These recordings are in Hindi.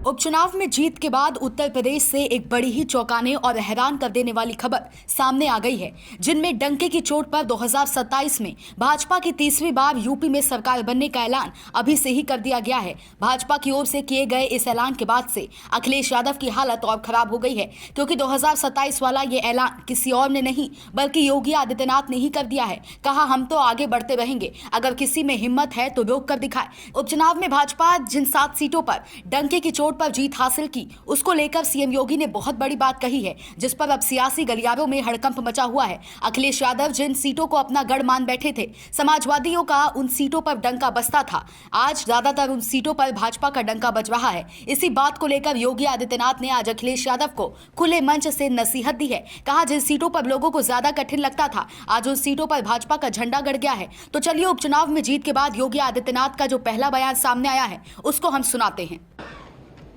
उपचुनाव में जीत के बाद उत्तर प्रदेश से एक बड़ी ही चौंकाने और हैरान कर देने वाली खबर सामने आ गई है, जिनमें डंके की चोट पर 2027 में भाजपा की तीसरी बार यूपी में सरकार बनने का ऐलान अभी से ही कर दिया गया है। भाजपा की ओर से किए गए इस ऐलान के बाद से अखिलेश यादव की हालत और खराब हो गई है, क्योंकि 2027 वाला ये ऐलान किसी और ने नहीं बल्कि योगी आदित्यनाथ ने ही कर दिया है। कहा, हम तो आगे बढ़ते रहेंगे, अगर किसी में हिम्मत है तो रोक कर दिखाए। उपचुनाव में भाजपा जिन 7 सीटों पर डंके की चोट पर जीत हासिल की, उसको लेकर सीएम योगी ने बहुत बड़ी बात कही है, जिस पर अब सियासी गलियारों में हड़कंप मचा हुआ है। अखिलेश यादव जिन सीटों को अपना गढ़ मान बैठे थे, समाजवादियों का उन सीटों पर डंका बजता था, आज ज्यादातर उन सीटों पर भाजपा का डंका बज रहा है। इसी बात को लेकर योगी आदित्यनाथ ने आज अखिलेश यादव को खुले मंच से नसीहत दी है। कहा, जिन सीटों पर लोगों को ज्यादा कठिन लगता था, आज उन सीटों पर भाजपा का झंडा गड़ गया है। तो चलिए उपचुनाव में जीत के बाद योगी आदित्यनाथ का जो पहला बयान सामने आया है, उसको हम सुनाते हैं।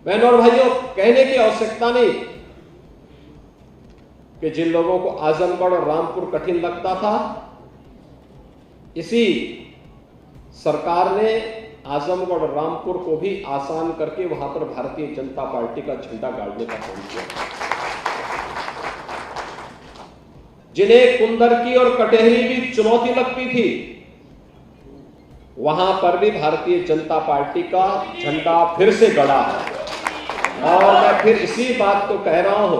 बहनों और भाइयों, कहने की आवश्यकता नहीं कि जिन लोगों को आजमगढ़ और रामपुर कठिन लगता था, इसी सरकार ने आजमगढ़ और रामपुर को भी आसान करके वहां पर भारतीय जनता पार्टी का झंडा गाड़ने का काम किया। जिन्हें कुंदरकी और कटेहरी की चुनौती लगती थी, वहां पर भी भारतीय जनता पार्टी का झंडा फिर से गड़ा है। और मैं फिर इसी बात को कह रहा हूं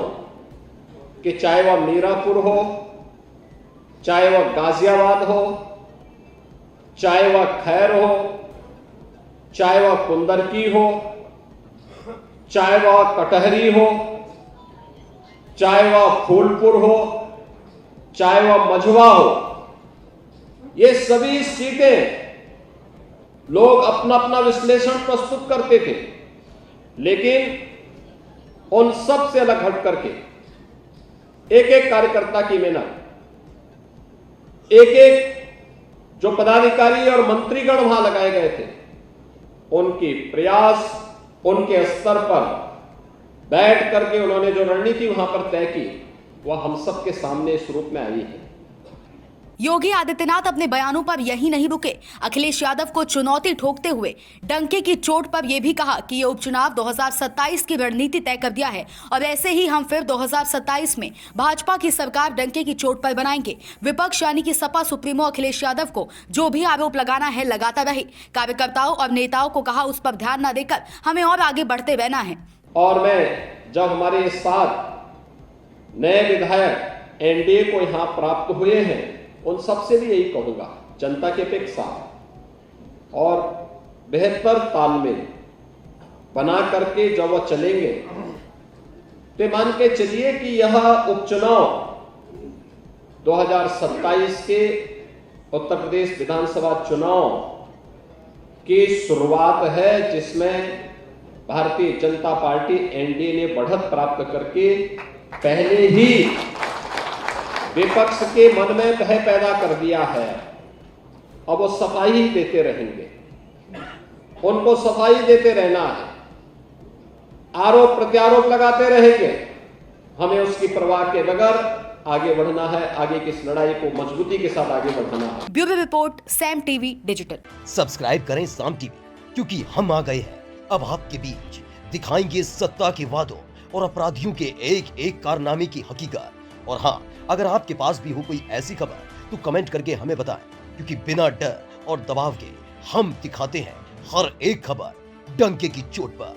कि चाहे वह मीरापुर हो, चाहे वह गाजियाबाद हो, चाहे वह खैर हो, चाहे वह कुंदरकी हो, चाहे वह कटहरी हो, चाहे वह फूलपुर हो, चाहे वह मझवा हो, ये सभी सीटें लोग अपना अपना विश्लेषण प्रस्तुत करते थे, लेकिन उन सब से अलग हट करके एक एक कार्यकर्ता की मेहनत, एक एक जो पदाधिकारी और मंत्रीगण वहां लगाए गए थे, उनकी प्रयास, उनके स्तर पर बैठ करके उन्होंने जो रणनीति वहां पर तय की, वह हम सबके सामने इस रूप में आई है। योगी आदित्यनाथ अपने बयानों पर यही नहीं रुके। अखिलेश यादव को चुनौती ठोकते हुए डंके की चोट पर यह भी कहा कि ये उपचुनाव 2027 की रणनीति तय कर दिया है और ऐसे ही हम फिर 2027 में भाजपा की सरकार डंके की चोट पर बनाएंगे। विपक्ष यानी कि सपा सुप्रीमो अखिलेश यादव को जो भी आरोप लगाना है लगाता रहे। कार्यकर्ताओं और नेताओं को कहा, उस पर ध्यान न देकर हमें और आगे बढ़ते रहना है। और मैं जब हमारे 7 नए विधायक एनडीए को यहां प्राप्त हुए हैं, उन सबसे भी यही कहूंगा, जनता की अपेक्षा और बेहतर तालमेल बना करके जब वह चलेंगे, तो मान के चलिए कि यह उपचुनाव 2027 के उत्तर प्रदेश विधानसभा चुनाव की शुरुआत है, जिसमें भारतीय जनता पार्टी एनडीए ने बढ़त प्राप्त करके पहले ही विपक्ष के मन में भय पैदा कर दिया है। अब वो सफाई ही देते रहेंगे, उनको सफाई देते रहना है, आरोप प्रत्यारोप लगाते रहेंगे। हमें उसकी परवाह के बगैर आगे बढ़ना है, आगे की इस लड़ाई को मजबूती के साथ आगे बढ़ाना है। Bureau report, Sam TV digital. Subscribe करें साम टीवी, क्योंकि हम आ गए हैं अब आपके बीच, दिखाएंगे सत्ता के वादों और अपराधियों के एक एक कारनामे की हकीकत। और हाँ, अगर आपके पास भी हो कोई ऐसी खबर, तो कमेंट करके हमें बताएं, क्योंकि बिना डर और दबाव के हम दिखाते हैं हर एक खबर डंके की चोट पर।